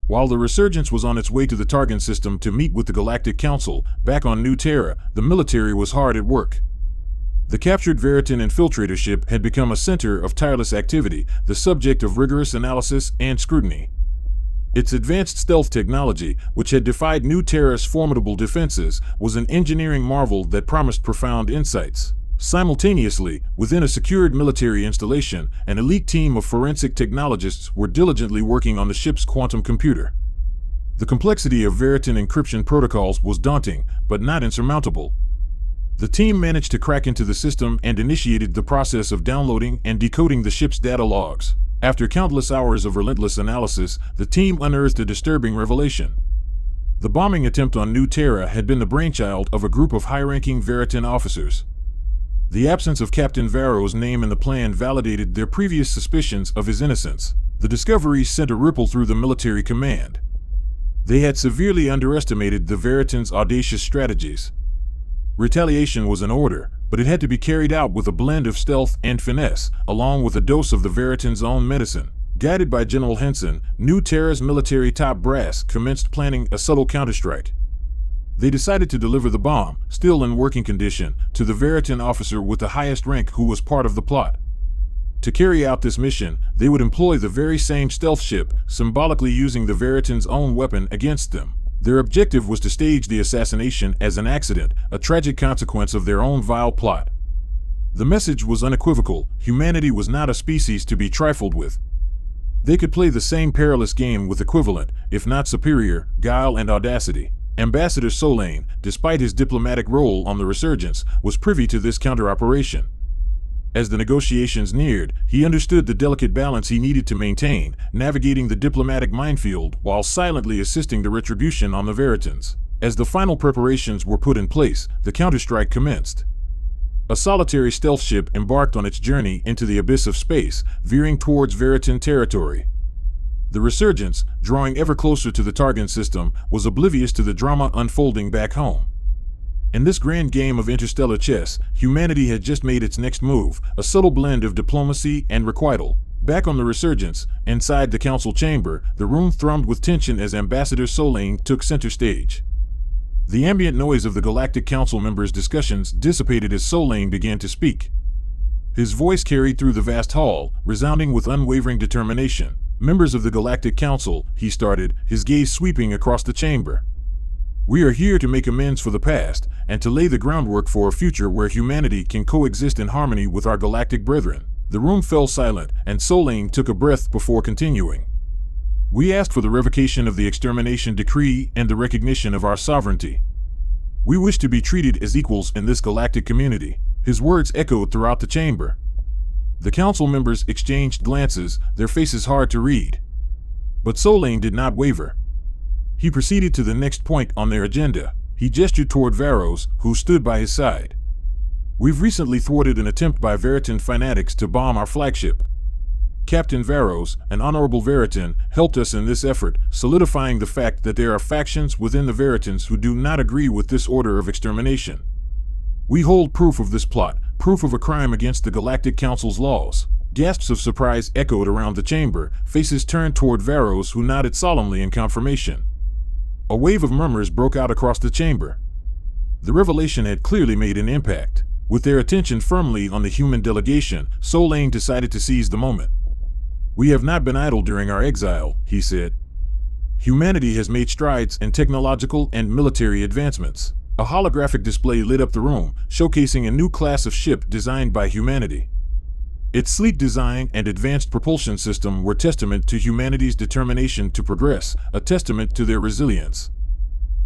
While the Resurgence was on its way to the Targon system to meet with the Galactic Council, back on New Terra, the military was hard at work. The captured Veritan infiltrator ship had become a center of tireless activity, the subject of rigorous analysis and scrutiny. Its advanced stealth technology, which had defied New Terra's formidable defenses, was an engineering marvel that promised profound insights. Simultaneously, within a secured military installation, an elite team of forensic technologists were diligently working on the ship's quantum computer. The complexity of Veritan encryption protocols was daunting, but not insurmountable. The team managed to crack into the system and initiated the process of downloading and decoding the ship's data logs. After countless hours of relentless analysis, the team unearthed a disturbing revelation. The bombing attempt on New Terra had been the brainchild of a group of high-ranking Veritan officers. The absence of Captain Varro's name in the plan validated their previous suspicions of his innocence. The discovery sent a ripple through the military command. They had severely underestimated the Veritans' audacious strategies. Retaliation was in order, but it had to be carried out with a blend of stealth and finesse, along with a dose of the Veritans' own medicine. Guided by General Henson, New Terra's military top brass commenced planning a subtle counterstrike. They decided to deliver the bomb, still in working condition, to the Veritan officer with the highest rank who was part of the plot. To carry out this mission, they would employ the very same stealth ship, symbolically using the Veritans' own weapon against them. Their objective was to stage the assassination as an accident, a tragic consequence of their own vile plot. The message was unequivocal: humanity was not a species to be trifled with. They could play the same perilous game with equivalent, if not superior, guile and audacity. Ambassador Solane, despite his diplomatic role on the Resurgence, was privy to this counter-operation. As the negotiations neared, he understood the delicate balance he needed to maintain, navigating the diplomatic minefield while silently assisting the retribution on the Veritans. As the final preparations were put in place, the counterstrike commenced. A solitary stealth ship embarked on its journey into the abyss of space, veering towards Veritan territory. The Resurgence, drawing ever closer to the Targon system, was oblivious to the drama unfolding back home. In this grand game of interstellar chess, humanity had just made its next move, a subtle blend of diplomacy and requital. Back on the Resurgence, inside the council chamber, the room thrummed with tension as Ambassador Solane took center stage. The ambient noise of the Galactic Council members' discussions dissipated as Solane began to speak. His voice carried through the vast hall, resounding with unwavering determination. "Members of the Galactic Council," he started, his gaze sweeping across the chamber. "We are here to make amends for the past, and to lay the groundwork for a future where humanity can coexist in harmony with our galactic brethren." The room fell silent, and Solane took a breath before continuing. "We asked for the revocation of the extermination decree and the recognition of our sovereignty. We wish to be treated as equals in this galactic community." His words echoed throughout the chamber. The council members exchanged glances, their faces hard to read. But Solane did not waver. He proceeded to the next point on their agenda. He gestured toward Varros, who stood by his side. "We've recently thwarted an attempt by Veritan fanatics to bomb our flagship. Captain Varros, an honorable Veritan, helped us in this effort, solidifying the fact that there are factions within the Veritans who do not agree with this order of extermination. We hold proof of this plot, proof of a crime against the Galactic Council's laws." Gasps of surprise echoed around the chamber, faces turned toward Varros, who nodded solemnly in confirmation. A wave of murmurs broke out across the chamber. The revelation had clearly made an impact. With their attention firmly on the human delegation, Solane decided to seize the moment. "We have not been idle during our exile," he said. "Humanity has made strides in technological and military advancements." A holographic display lit up the room, showcasing a new class of ship designed by humanity. Its sleek design and advanced propulsion system were testament to humanity's determination to progress, a testament to their resilience.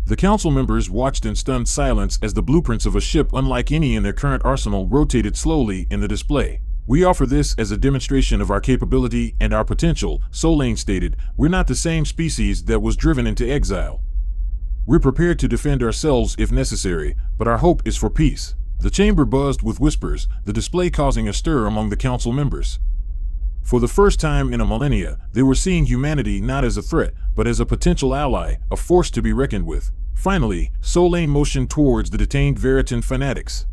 The council members watched in stunned silence as the blueprints of a ship unlike any in their current arsenal rotated slowly in the display. "We offer this as a demonstration of our capability and our potential," Solane stated. "We're not the same species that was driven into exile. We're prepared to defend ourselves if necessary, but our hope is for peace." The chamber buzzed with whispers, the display causing a stir among the council members. For the first time in a millennia, they were seeing humanity not as a threat, but as a potential ally, a force to be reckoned with. Finally, Solane motioned towards the detained Veritan fanatics.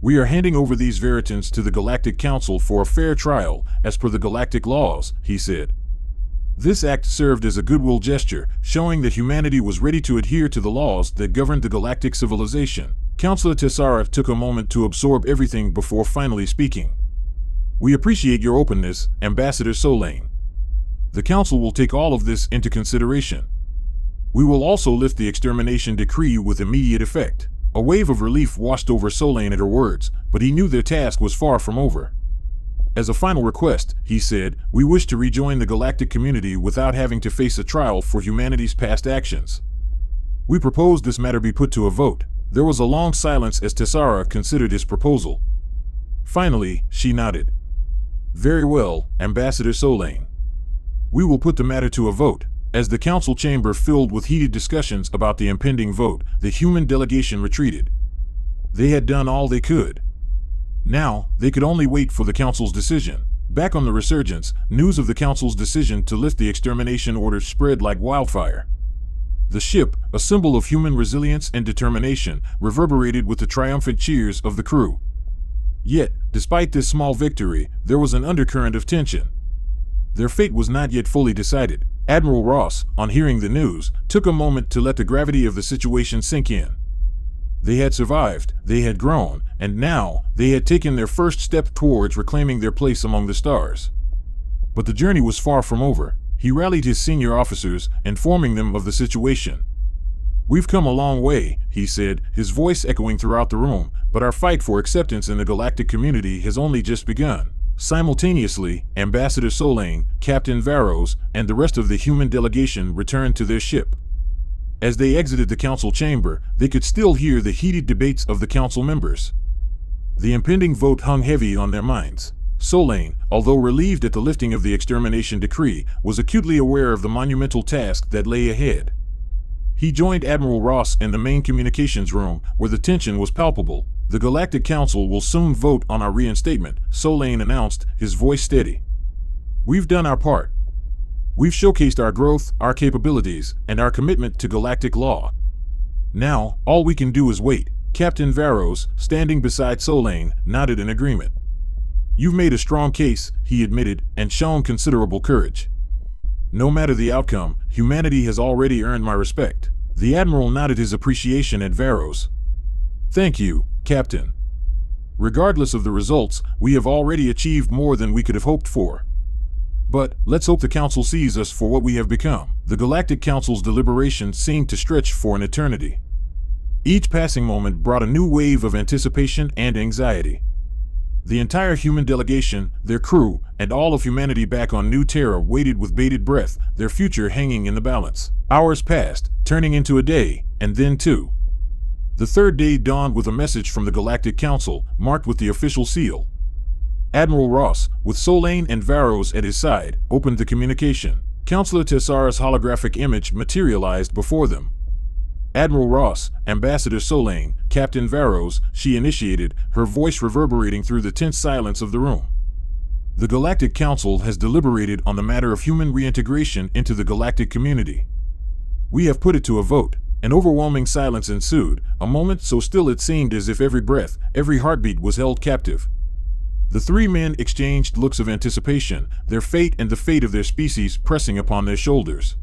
"We are handing over these Veritans to the Galactic Council for a fair trial, as per the galactic laws," he said. This act served as a goodwill gesture, showing that humanity was ready to adhere to the laws that governed the galactic civilization. Counselor Tessara took a moment to absorb everything before finally speaking. "We appreciate your openness, Ambassador Solane. The Council will take all of this into consideration. We will also lift the extermination decree with immediate effect." A wave of relief washed over Solane at her words, but he knew their task was far from over. "As a final request," he said, "we wish to rejoin the galactic community without having to face a trial for humanity's past actions. We propose this matter be put to a vote." There was a long silence as Tessara considered his proposal. Finally, she nodded. "Very well, Ambassador Solane. We will put the matter to a vote." As the council chamber filled with heated discussions about the impending vote, the human delegation retreated. They had done all they could. Now, they could only wait for the council's decision. Back on the Resurgence, news of the council's decision to lift the extermination order spread like wildfire. The ship, a symbol of human resilience and determination, reverberated with the triumphant cheers of the crew. Yet, despite this small victory, there was an undercurrent of tension. Their fate was not yet fully decided. Admiral Ross, on hearing the news, took a moment to let the gravity of the situation sink in. They had survived, they had grown, and now they had taken their first step towards reclaiming their place among the stars. But the journey was far from over. He rallied his senior officers, informing them of the situation. "We've come a long way," he said, his voice echoing throughout the room, "but our fight for acceptance in the galactic community has only just begun." Simultaneously, Ambassador Solane, Captain Varos, and the rest of the human delegation returned to their ship. As they exited the council chamber, they could still hear the heated debates of the council members. The impending vote hung heavy on their minds. Solane, although relieved at the lifting of the extermination decree, was acutely aware of the monumental task that lay ahead. He joined Admiral Ross in the main communications room, where the tension was palpable. "The Galactic Council will soon vote on our reinstatement," Solane announced, his voice steady. "We've done our part. We've showcased our growth, our capabilities, and our commitment to galactic law. Now, all we can do is wait." Captain Varos, standing beside Solane, nodded in agreement. "You've made a strong case," he admitted, "and shown considerable courage. No matter the outcome, humanity has already earned my respect." The Admiral nodded his appreciation at Varos. "Thank you, Captain. Regardless of the results, we have already achieved more than we could have hoped for. But let's hope the Council sees us for what we have become." The Galactic Council's deliberations seemed to stretch for an eternity. Each passing moment brought a new wave of anticipation and anxiety. The entire human delegation, their crew, and all of humanity back on New Terra waited with bated breath, their future hanging in the balance. Hours passed, turning into a day, and then two. The third day dawned with a message from the Galactic Council, marked with the official seal. Admiral Ross, with Solane and Varos at his side, opened the communication. Counselor Tessara's holographic image materialized before them. "Admiral Ross, Ambassador Solane, Captain Varos," she initiated, her voice reverberating through the tense silence of the room. "The Galactic Council has deliberated on the matter of human reintegration into the galactic community. We have put it to a vote." An overwhelming silence ensued, a moment so still it seemed as if every breath, every heartbeat was held captive. The three men exchanged looks of anticipation, their fate and the fate of their species pressing upon their shoulders.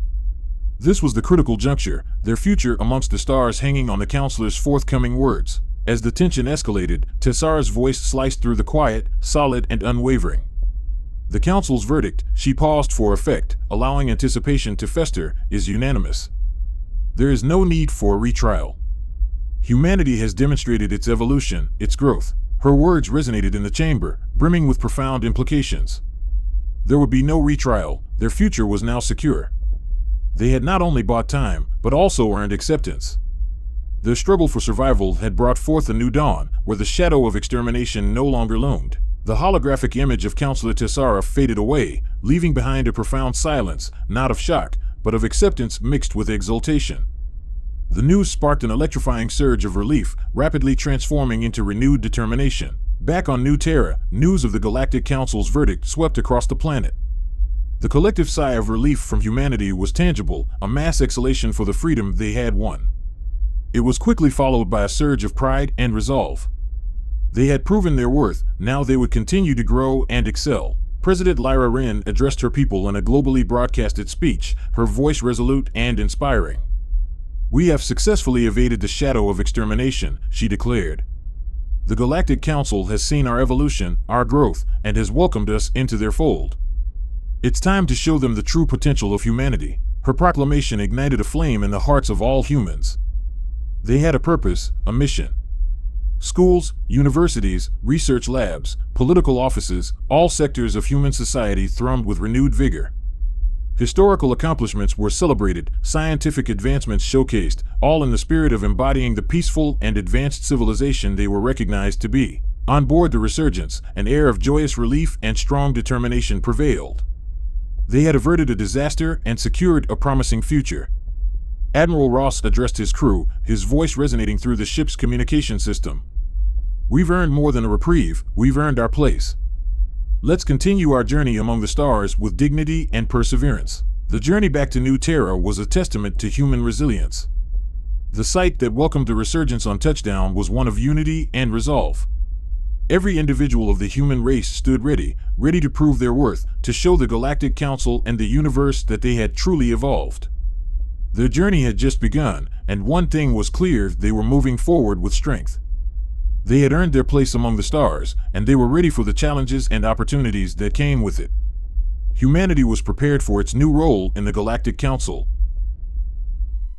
This was the critical juncture, their future amongst the stars hanging on the counselor's forthcoming words. As the tension escalated, Tessara's voice sliced through the quiet, solid and unwavering. "The council's verdict," she paused for effect, allowing anticipation to fester, "is unanimous. There is no need for a retrial. Humanity has demonstrated its evolution, its growth." Her words resonated in the chamber, brimming with profound implications. There would be no retrial, their future was now secure. They had not only bought time, but also earned acceptance. Their struggle for survival had brought forth a new dawn, where the shadow of extermination no longer loomed. The holographic image of Counselor Tessara faded away, leaving behind a profound silence, not of shock, but of acceptance mixed with exultation. The news sparked an electrifying surge of relief, rapidly transforming into renewed determination. Back on New Terra, news of the Galactic Council's verdict swept across the planet. The collective sigh of relief from humanity was tangible, a mass exhalation for the freedom they had won. It was quickly followed by a surge of pride and resolve. They had proven their worth, now they would continue to grow and excel. President Lyra Wren addressed her people in a globally broadcasted speech, her voice resolute and inspiring. "We have successfully evaded the shadow of extermination," she declared. "The Galactic Council has seen our evolution, our growth, and has welcomed us into their fold. It's time to show them the true potential of humanity." Her proclamation ignited a flame in the hearts of all humans. They had a purpose, a mission. Schools, universities, research labs, political offices, all sectors of human society thrummed with renewed vigor. Historical accomplishments were celebrated, scientific advancements showcased, all in the spirit of embodying the peaceful and advanced civilization they were recognized to be. On board the Resurgence, an air of joyous relief and strong determination prevailed. They had averted a disaster and secured a promising future. Admiral Ross addressed his crew, his voice resonating through the ship's communication system. "We've earned more than a reprieve, we've earned our place. Let's continue our journey among the stars with dignity and perseverance." The journey back to New Terra was a testament to human resilience. The sight that welcomed the Resurgence on touchdown was one of unity and resolve. Every individual of the human race stood ready to prove their worth, to show the Galactic Council and the universe that they had truly evolved. Their journey had just begun, and one thing was clear: they were moving forward with strength. They had earned their place among the stars, and they were ready for the challenges and opportunities that came with it. Humanity was prepared for its new role in the Galactic Council.